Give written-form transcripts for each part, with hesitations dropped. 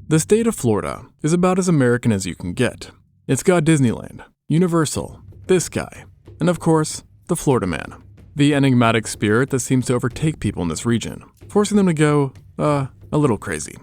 The state of Florida is about as American as you can get. It's got Disneyland, Universal, this guy, and of course, the Florida Man, the enigmatic spirit that seems to overtake people in this region, forcing them to go, a little crazy.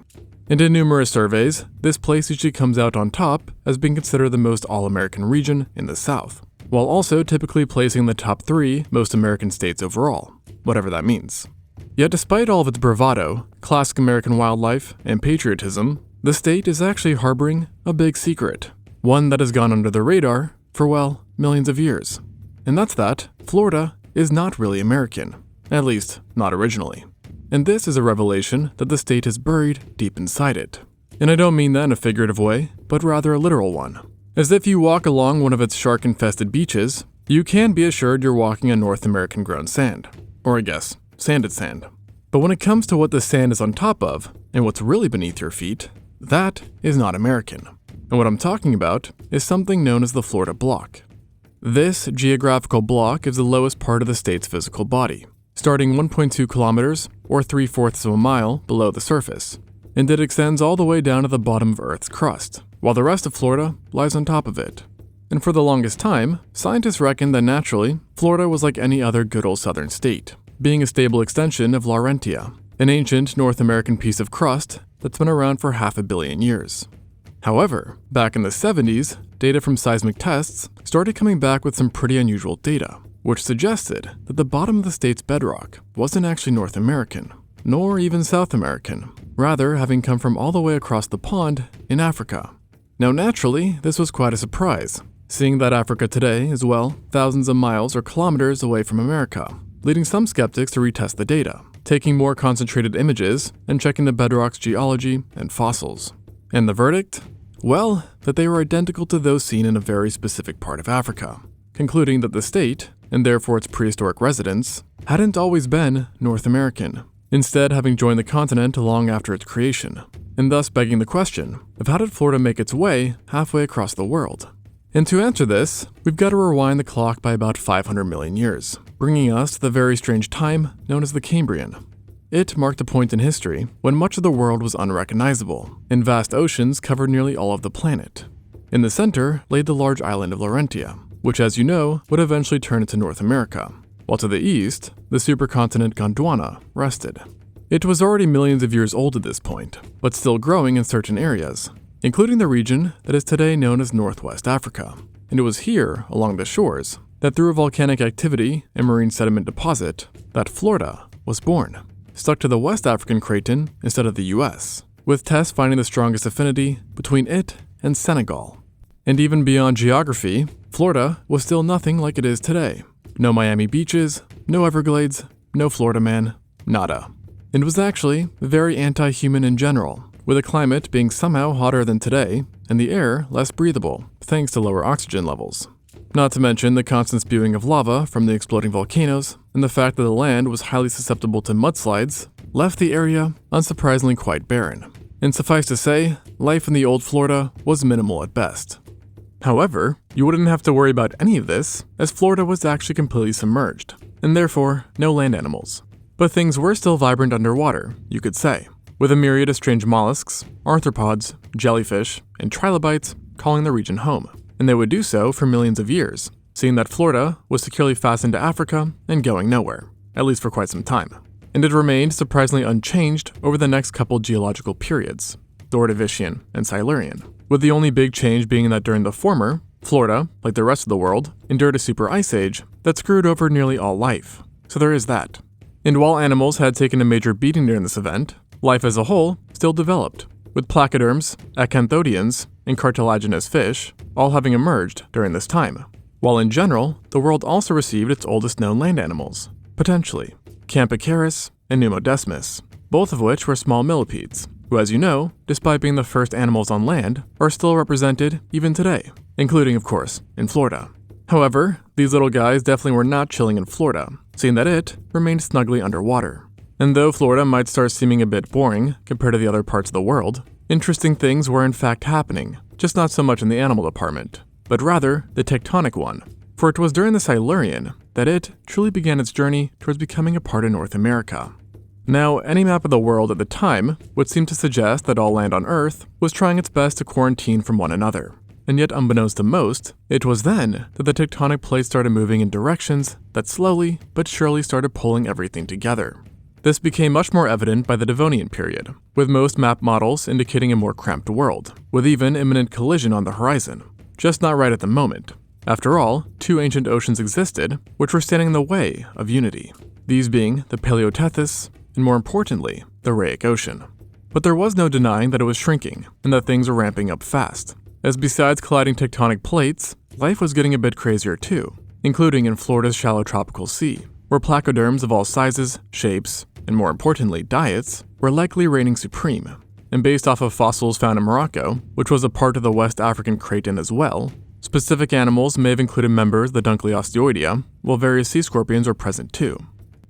And in numerous surveys, this place usually comes out on top as being considered the most all-American region in the South, while also typically placing in the top 3 most American states overall, whatever that means. Yet despite all of its bravado, classic American wildlife, and patriotism, the state is actually harboring a big secret, one that has gone under the radar for, well, millions of years. And that's that Florida is not really American, at least not originally. And this is a revelation that the state is buried deep inside it. And I don't mean that in a figurative way, but rather a literal one. As if you walk along one of its shark-infested beaches, you can be assured you're walking on North American-grown sand. Or I guess, sanded sand. But when it comes to what the sand is on top of, and what's really beneath your feet, that is not American. And what I'm talking about is something known as the Florida Block. This geographical block is the lowest part of the state's physical body, starting 1.2 kilometers, or 3/4 of a mile, below the surface, and it extends all the way down to the bottom of Earth's crust, while the rest of Florida lies on top of it. And for the longest time, scientists reckoned that naturally, Florida was like any other good old southern state, being a stable extension of Laurentia, an ancient North American piece of crust that's been around for 500 million years. However, back in the 70s, data from seismic tests started coming back with some pretty unusual data, which suggested that the bottom of the state's bedrock wasn't actually North American, nor even South American, rather having come from all the way across the pond in Africa. Now naturally, this was quite a surprise, seeing that Africa today is, well, thousands of miles or kilometers away from America, leading some skeptics to retest the data, taking more concentrated images and checking the bedrock's geology and fossils. And the verdict? Well, that they were identical to those seen in a very specific part of Africa, concluding that the state, and therefore its prehistoric residents, hadn't always been North American, instead having joined the continent long after its creation, and thus begging the question of how did Florida make its way halfway across the world? And to answer this, we've got to rewind the clock by about 500 million years, bringing us to the very strange time known as the Cambrian. It marked a point in history when much of the world was unrecognizable, and vast oceans covered nearly all of the planet. In the center lay the large island of Laurentia, which as you know, would eventually turn into North America, while to the east, the supercontinent Gondwana rested. It was already millions of years old at this point, but still growing in certain areas, including the region that is today known as Northwest Africa. And it was here, along the shores, that through volcanic activity and marine sediment deposit, that Florida was born, stuck to the West African craton instead of the US, with tests finding the strongest affinity between it and Senegal. And even beyond geography, Florida was still nothing like it is today. No Miami beaches, no Everglades, no Florida Man, nada. It was actually very anti-human in general, with a climate being somehow hotter than today and the air less breathable, thanks to lower oxygen levels. Not to mention the constant spewing of lava from the exploding volcanoes, and the fact that the land was highly susceptible to mudslides left the area unsurprisingly quite barren. And suffice to say, life in the old Florida was minimal at best. However, you wouldn't have to worry about any of this, as Florida was actually completely submerged, and therefore no land animals. But things were still vibrant underwater, you could say, with a myriad of strange mollusks, arthropods, jellyfish, and trilobites calling the region home. And they would do so for millions of years, seeing that Florida was securely fastened to Africa and going nowhere, at least for quite some time. And it remained surprisingly unchanged over the next couple geological periods, the Ordovician and Silurian, with the only big change being that during the former, Florida, like the rest of the world, endured a super ice age that screwed over nearly all life. So there is that. And while animals had taken a major beating during this event, life as a whole still developed, with placoderms, acanthodians, and cartilaginous fish all having emerged during this time. While in general, the world also received its oldest known land animals, potentially, Campicaris and Pneumodesmus, both of which were small millipedes, who as you know, despite being the first animals on land, are still represented even today, including of course, in Florida. However, these little guys definitely were not chilling in Florida, seeing that it remained snugly underwater. And though Florida might start seeming a bit boring compared to the other parts of the world, interesting things were in fact happening, just not so much in the animal department, but rather the tectonic one. For it was during the Silurian that it truly began its journey towards becoming a part of North America. Now, any map of the world at the time would seem to suggest that all land on Earth was trying its best to quarantine from one another. And yet, unbeknownst to most, it was then that the tectonic plates started moving in directions that slowly but surely started pulling everything together. This became much more evident by the Devonian period, with most map models indicating a more cramped world, with even imminent collision on the horizon, just not right at the moment. After all, two ancient oceans existed which were standing in the way of unity, these being the Paleotethys and, more importantly, the Rheic Ocean. But there was no denying that it was shrinking and that things were ramping up fast, as besides colliding tectonic plates, life was getting a bit crazier too, including in Florida's shallow tropical sea, where placoderms of all sizes, shapes, and more importantly, diets, were likely reigning supreme. And based off of fossils found in Morocco, which was a part of the West African Craton as well, specific animals may have included members of the Dunkleosteoidea, while various sea scorpions were present too.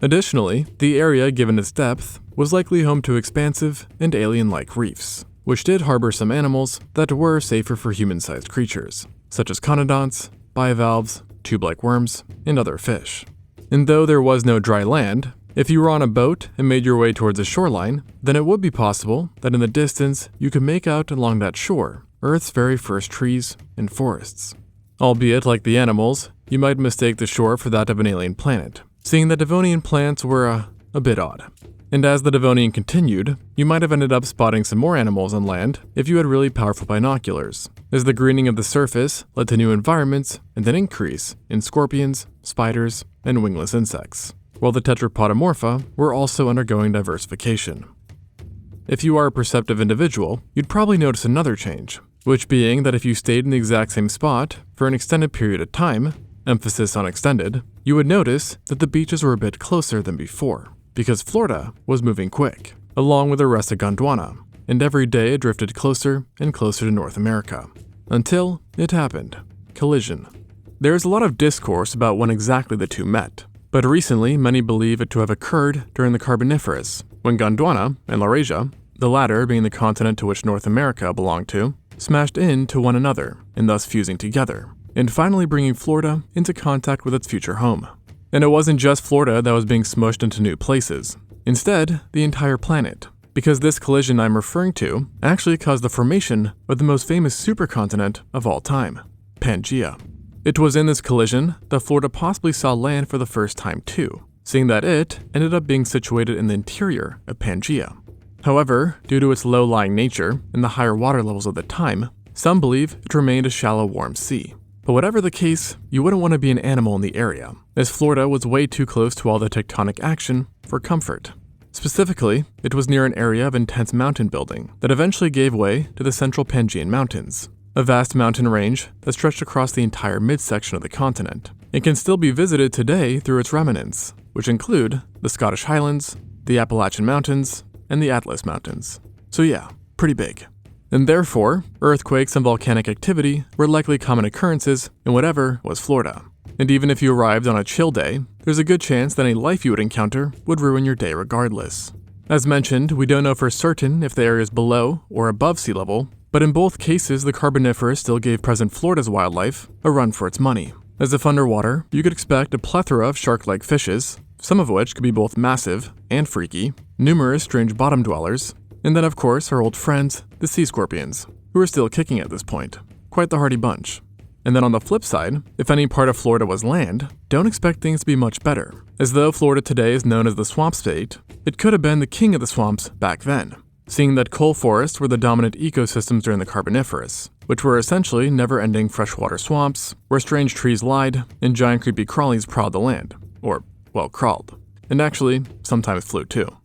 Additionally, the area, given its depth, was likely home to expansive and alien-like reefs, which did harbor some animals that were safer for human-sized creatures, such as conodonts, bivalves, tube-like worms, and other fish. And though there was no dry land, if you were on a boat and made your way towards a shoreline, then it would be possible that in the distance you could make out along that shore Earth's very first trees and forests. Albeit, like the animals, you might mistake the shore for that of an alien planet, seeing that Devonian plants were a bit odd. And as the Devonian continued, you might have ended up spotting some more animals on land if you had really powerful binoculars, as the greening of the surface led to new environments and an increase in scorpions, spiders, and wingless insects, while the tetrapodomorpha were also undergoing diversification. If you are a perceptive individual, you'd probably notice another change, which being that if you stayed in the exact same spot for an extended period of time, emphasis on extended, you would notice that the beaches were a bit closer than before, because Florida was moving quick, along with the rest of Gondwana, and every day it drifted closer and closer to North America, until it happened, collision. There is a lot of discourse about when exactly the two met, but recently many believe it to have occurred during the Carboniferous, when Gondwana and Laurasia, the latter being the continent to which North America belonged to, smashed into one another, and thus fusing together, and finally bringing Florida into contact with its future home. And it wasn't just Florida that was being smushed into new places. Instead, the entire planet, because this collision I'm referring to actually caused the formation of the most famous supercontinent of all time, Pangaea. It was in this collision that Florida possibly saw land for the first time too, seeing that it ended up being situated in the interior of Pangaea. However, due to its low-lying nature and the higher water levels of the time, some believe it remained a shallow, warm sea. But whatever the case, you wouldn't want to be an animal in the area, as Florida was way too close to all the tectonic action for comfort. Specifically, it was near an area of intense mountain building that eventually gave way to the Central Pangaean Mountains, a vast mountain range that stretched across the entire midsection of the continent. It can still be visited today through its remnants, which include the Scottish Highlands, the Appalachian Mountains, and the Atlas Mountains. So yeah, pretty big. And therefore, earthquakes and volcanic activity were likely common occurrences in whatever was Florida. And even if you arrived on a chill day, there's a good chance that any life you would encounter would ruin your day regardless. As mentioned, we don't know for certain if the area is below or above sea level, but in both cases the Carboniferous still gave present Florida's wildlife a run for its money. As if underwater, you could expect a plethora of shark-like fishes, some of which could be both massive and freaky, numerous strange bottom dwellers, and then of course our old friends, the sea scorpions, who are still kicking at this point. Quite the hardy bunch. And then on the flip side, if any part of Florida was land, don't expect things to be much better. As though Florida today is known as the swamp state, it could have been the king of the swamps back then, seeing that coal forests were the dominant ecosystems during the Carboniferous, which were essentially never-ending freshwater swamps, where strange trees lied and giant creepy crawlies prowled the land. Or, well, crawled. And actually, sometimes flew too.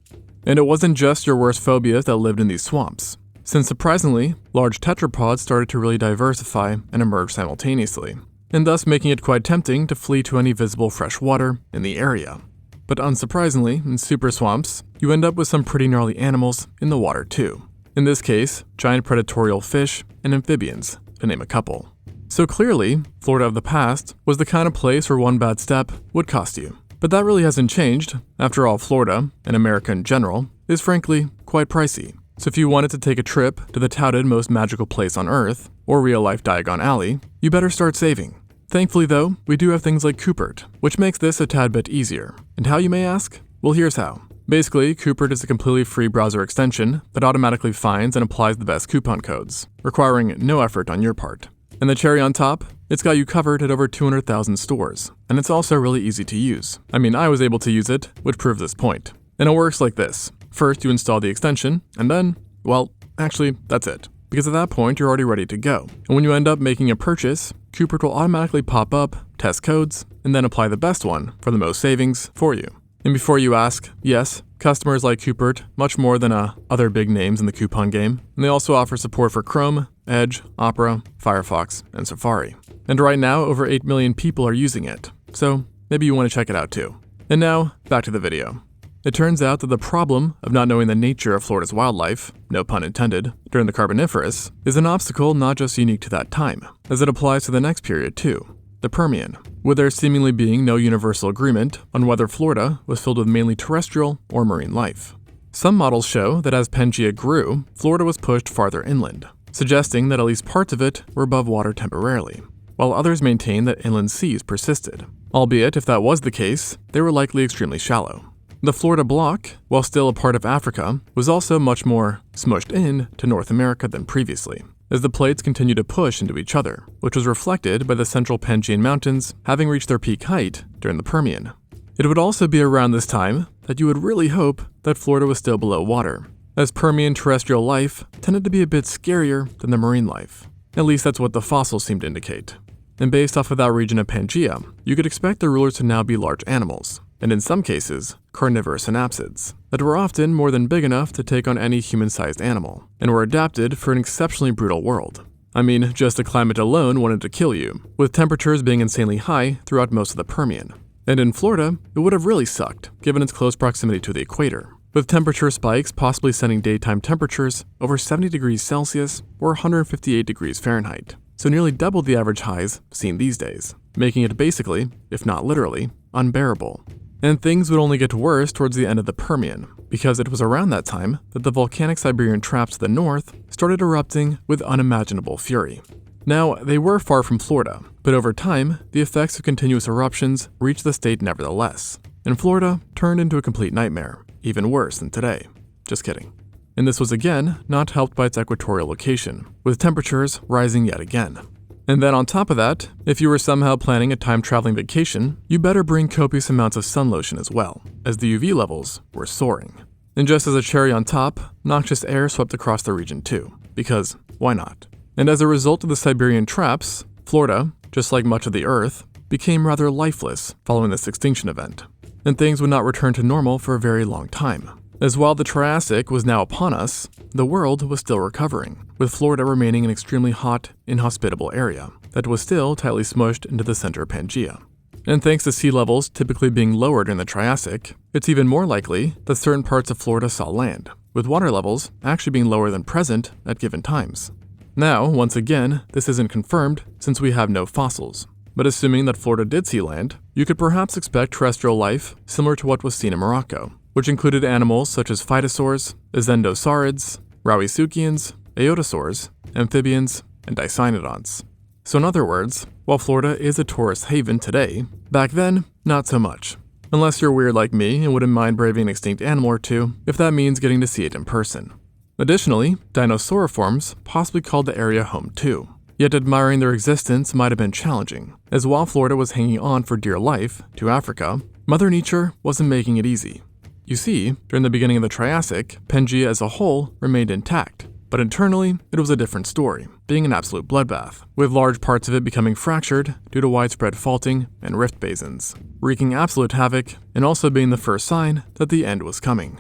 And it wasn't just your worst phobias that lived in these swamps, since surprisingly, large tetrapods started to really diversify and emerge simultaneously, and thus making it quite tempting to flee to any visible fresh water in the area. But unsurprisingly, in super swamps, you end up with some pretty gnarly animals in the water too. In this case, giant predatorial fish and amphibians, to name a couple. So clearly, Florida of the past was the kind of place where one bad step would cost you. But that really hasn't changed. After all, Florida, and America in general, is frankly quite pricey. So if you wanted to take a trip to the touted most magical place on Earth, or real-life Diagon Alley, you better start saving. Thankfully though, we do have things like Coopert, which makes this a tad bit easier. And how, you may ask? Well, here's how. Basically, Coopert is a completely free browser extension that automatically finds and applies the best coupon codes, requiring no effort on your part. And the cherry on top, it's got you covered at over 200,000 stores, and it's also really easy to use. I mean, I was able to use it, which proves this point. And it works like this. First, you install the extension, and then, well, actually, that's it. Because at that point, you're already ready to go. And when you end up making a purchase, Coopert will automatically pop up, test codes, and then apply the best one for the most savings for you. And before you ask, yes, customers like Coopert much more than other big names in the coupon game, and they also offer support for Chrome, Edge, Opera, Firefox, and Safari. And right now, over 8 million people are using it, so maybe you want to check it out too. And now, back to the video. It turns out that the problem of not knowing the nature of Florida's wildlife, no pun intended, during the Carboniferous, is an obstacle not just unique to that time, as it applies to the next period too, the Permian, with there seemingly being no universal agreement on whether Florida was filled with mainly terrestrial or marine life. Some models show that as Pangea grew, Florida was pushed farther inland, suggesting that at least parts of it were above water temporarily, while others maintain that inland seas persisted, albeit if that was the case, they were likely extremely shallow. The Florida bloc, while still a part of Africa, was also much more smushed in to North America than previously, as the plates continued to push into each other, which was reflected by the central Pangean Mountains having reached their peak height during the Permian. It would also be around this time that you would really hope that Florida was still below water, as Permian terrestrial life tended to be a bit scarier than the marine life. At least that's what the fossils seem to indicate. And based off of that region of Pangea, you could expect the rulers to now be large animals, and in some cases, carnivorous synapsids, that were often more than big enough to take on any human-sized animal, and were adapted for an exceptionally brutal world. I mean, just the climate alone wanted to kill you, with temperatures being insanely high throughout most of the Permian. And in Florida, it would have really sucked, given its close proximity to the equator, with temperature spikes possibly sending daytime temperatures over 70 degrees Celsius or 158 degrees Fahrenheit, so nearly double the average highs seen these days, making it basically, if not literally, unbearable. And things would only get worse towards the end of the Permian, because it was around that time that the volcanic Siberian traps to the north started erupting with unimaginable fury. Now, they were far from Florida, but over time, the effects of continuous eruptions reached the state nevertheless, and Florida turned into a complete nightmare, even worse than today. Just kidding. And this was again not helped by its equatorial location, with temperatures rising yet again. And then on top of that, if you were somehow planning a time-traveling vacation, you better bring copious amounts of sun lotion as well, as the UV levels were soaring. And just as a cherry on top, noxious air swept across the region too, because why not? And as a result of the Siberian traps, Florida, just like much of the Earth, became rather lifeless following this extinction event, and things would not return to normal for a very long time. As while the Triassic was now upon us, the world was still recovering, with Florida remaining an extremely hot, inhospitable area that was still tightly smushed into the center of Pangea. And thanks to sea levels typically being lower during the Triassic, it's even more likely that certain parts of Florida saw land, with water levels actually being lower than present at given times. Now, once again, this isn't confirmed since we have no fossils, but assuming that Florida did see land, you could perhaps expect terrestrial life similar to what was seen in Morocco, which included animals such as phytosaurs, azendosaurids, rauisuchians, eodosaurs, amphibians, and dicynodonts. So in other words, while Florida is a tourist haven today, back then, not so much. Unless you're weird like me and wouldn't mind braving an extinct animal or two, if that means getting to see it in person. Additionally, dinosauriforms possibly called the area home too. Yet admiring their existence might have been challenging, as while Florida was hanging on for dear life to Africa, Mother Nature wasn't making it easy. You see, during the beginning of the Triassic, Pangea as a whole remained intact, but internally, it was a different story, being an absolute bloodbath, with large parts of it becoming fractured due to widespread faulting and rift basins, wreaking absolute havoc and also being the first sign that the end was coming.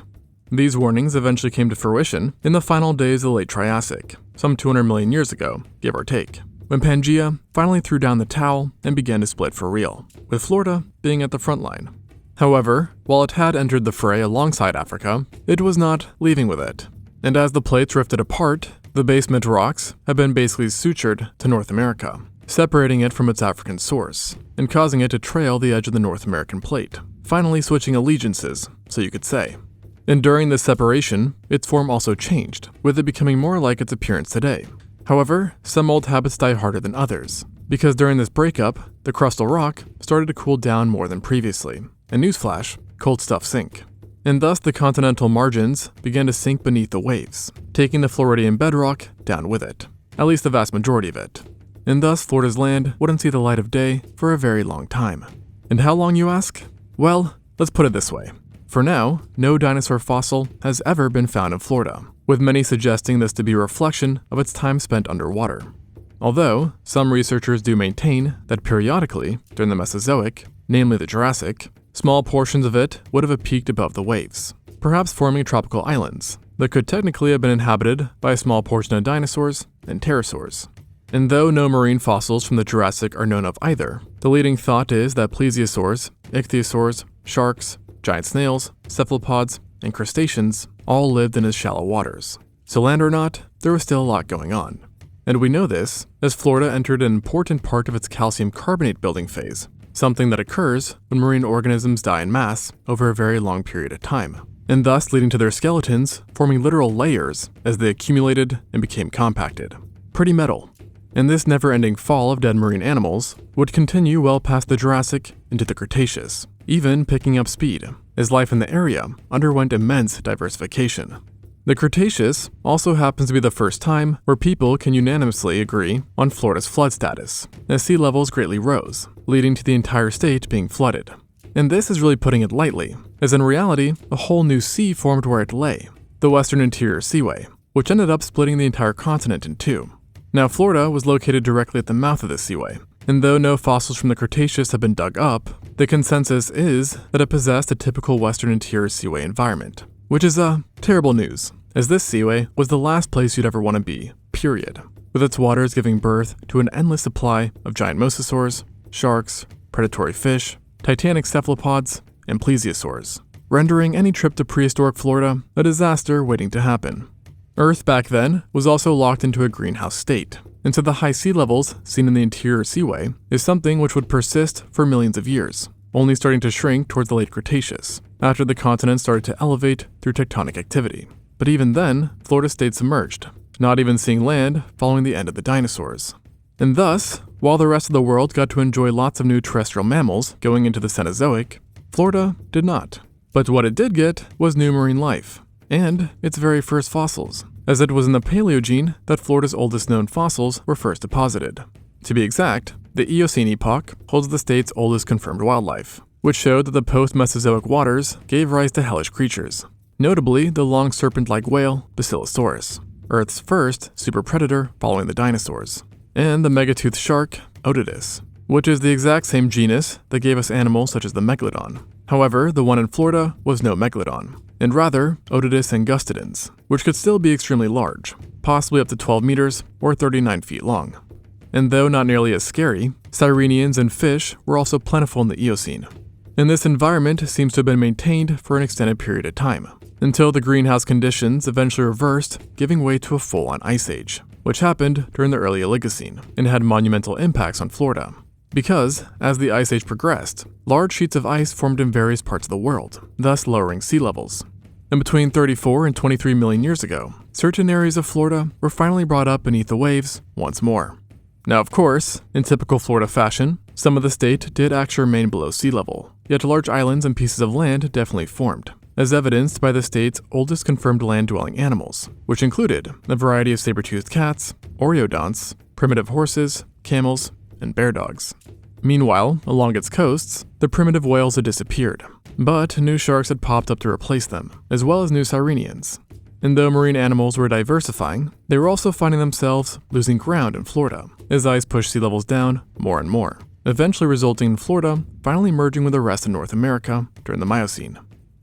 These warnings eventually came to fruition in the final days of the late Triassic, some 200 million years ago, give or take, when Pangea finally threw down the towel and began to split for real, with Florida being at the front line. However, while it had entered the fray alongside Africa, it was not leaving with it. And as the plates drifted apart, the basement rocks have been basically sutured to North America, separating it from its African source, and causing it to trail the edge of the North American plate, finally switching allegiances, so you could say. And during this separation, its form also changed, with it becoming more like its appearance today. However, some old habits die harder than others, because during this breakup, the crustal rock started to cool down more than previously. And newsflash, cold stuff sink. and thus the continental margins began to sink beneath the waves, taking the Floridian bedrock down with it, at least the vast majority of it. And thus Florida's land wouldn't see the light of day for a very long time. And how long, you ask? Well, let's put it this way. For now, no dinosaur fossil has ever been found in Florida, with many suggesting this to be a reflection of its time spent underwater. Although, some researchers do maintain that periodically, during the Mesozoic, namely the Jurassic, small portions of it would have peaked above the waves, perhaps forming tropical islands that could technically have been inhabited by a small portion of dinosaurs and pterosaurs. And though no marine fossils from the Jurassic are known of either, the leading thought is that plesiosaurs, ichthyosaurs, sharks, giant snails, cephalopods, and crustaceans all lived in its shallow waters. So land or not, there was still a lot going on. And we know this as Florida entered an important part of its calcium carbonate building phase, something that occurs when marine organisms die in mass over a very long period of time, and thus leading to their skeletons forming literal layers as they accumulated and became compacted. Pretty metal. And this never-ending fall of dead marine animals would continue well past the Jurassic into the Cretaceous, even picking up speed, as life in the area underwent immense diversification. The Cretaceous also happens to be the first time where people can unanimously agree on Florida's flood status, as sea levels greatly rose, leading to the entire state being flooded. And this is really putting it lightly, as in reality, a whole new sea formed where it lay, the Western Interior Seaway, which ended up splitting the entire continent in two. Now, Florida was located directly at the mouth of this seaway, and though no fossils from the Cretaceous have been dug up, the consensus is that it possessed a typical Western Interior Seaway environment, which is terrible news, as this seaway was the last place you'd ever want to be, period, with its waters giving birth to an endless supply of giant mosasaurs, sharks, predatory fish, titanic cephalopods, and plesiosaurs, rendering any trip to prehistoric Florida a disaster waiting to happen. Earth back then was also locked into a greenhouse state, and so the high sea levels seen in the interior seaway is something which would persist for millions of years, only starting to shrink towards the late Cretaceous, after the continent started to elevate through tectonic activity. But even then, Florida stayed submerged, not even seeing land following the end of the dinosaurs. And thus, while the rest of the world got to enjoy lots of new terrestrial mammals going into the Cenozoic, Florida did not. But what it did get was new marine life, and its very first fossils, as it was in the Paleogene that Florida's oldest known fossils were first deposited. To be exact, the Eocene epoch holds the state's oldest confirmed wildlife, which showed that the post-Mesozoic waters gave rise to hellish creatures, notably the long serpent-like whale Basilosaurus, Earth's first superpredator following the dinosaurs, and the megatoothed shark Otodus, which is the exact same genus that gave us animals such as the megalodon. However, the one in Florida was no megalodon, and rather Otodus angustidens, which could still be extremely large, possibly up to 12 meters or 39 feet long. And though not nearly as scary, sirenians and fish were also plentiful in the Eocene. And this environment seems to have been maintained for an extended period of time, until the greenhouse conditions eventually reversed, giving way to a full-on ice age, which happened during the early Oligocene and had monumental impacts on Florida. Because, as the ice age progressed, large sheets of ice formed in various parts of the world, thus lowering sea levels. And between 34 and 23 million years ago, certain areas of Florida were finally brought up beneath the waves once more. Now, of course, in typical Florida fashion, some of the state did actually remain below sea level, yet large islands and pieces of land definitely formed, as evidenced by the state's oldest confirmed land-dwelling animals, which included a variety of saber-toothed cats, oreodonts, primitive horses, camels, and bear dogs. Meanwhile, along its coasts, the primitive whales had disappeared, but new sharks had popped up to replace them, as well as new sirenians. And though marine animals were diversifying, they were also finding themselves losing ground in Florida, as ice pushed sea levels down more and more, eventually resulting in Florida finally merging with the rest of North America during the Miocene.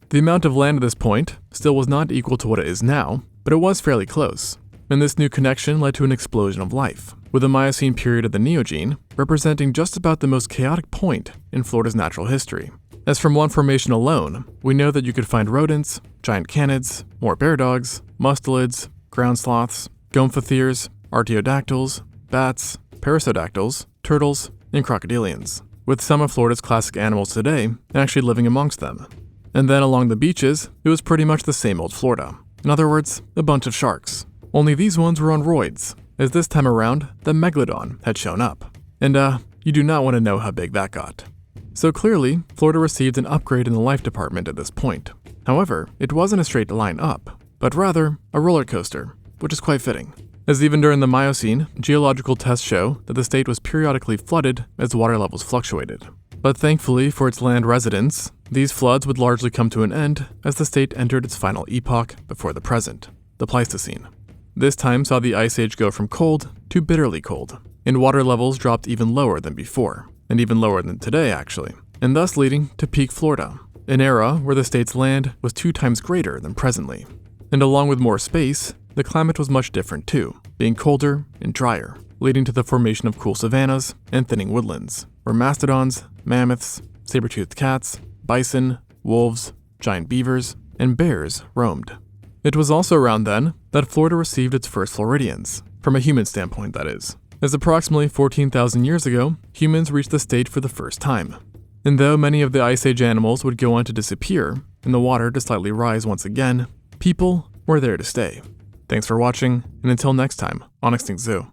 The amount of land at this point still was not equal to what it is now, but it was fairly close, and this new connection led to an explosion of life, with the Miocene period of the Neogene representing just about the most chaotic point in Florida's natural history. As from one formation alone, we know that you could find rodents, giant canids, more bear dogs, mustelids, ground sloths, gomphotheres, artiodactyls, bats, perissodactyls, turtles, and crocodilians, with some of Florida's classic animals today actually living amongst them. And then along the beaches, it was pretty much the same old Florida. In other words, a bunch of sharks. Only these ones were on roids, as this time around, the megalodon had shown up. And you do not want to know how big that got. So clearly, Florida received an upgrade in the life department at this point. However, it wasn't a straight line up, but rather a roller coaster, which is quite fitting, as even during the Miocene, geological tests show that the state was periodically flooded as water levels fluctuated. But thankfully for its land residents, these floods would largely come to an end as the state entered its final epoch before the present, the Pleistocene. This time saw the Ice Age go from cold to bitterly cold, and water levels dropped even lower than before, and even lower than today actually, and thus leading to peak Florida, an era where the state's land was 2 times greater than presently. And along with more space, the climate was much different too, being colder and drier, leading to the formation of cool savannas and thinning woodlands, where mastodons, mammoths, saber-toothed cats, bison, wolves, giant beavers, and bears roamed. It was also around then that Florida received its first Floridians, from a human standpoint that is, as approximately 14,000 years ago, humans reached the state for the first time. And though many of the Ice Age animals would go on to disappear, and the water to slightly rise once again, people were there to stay. Thanks for watching, and until next time on ExtinctZoo.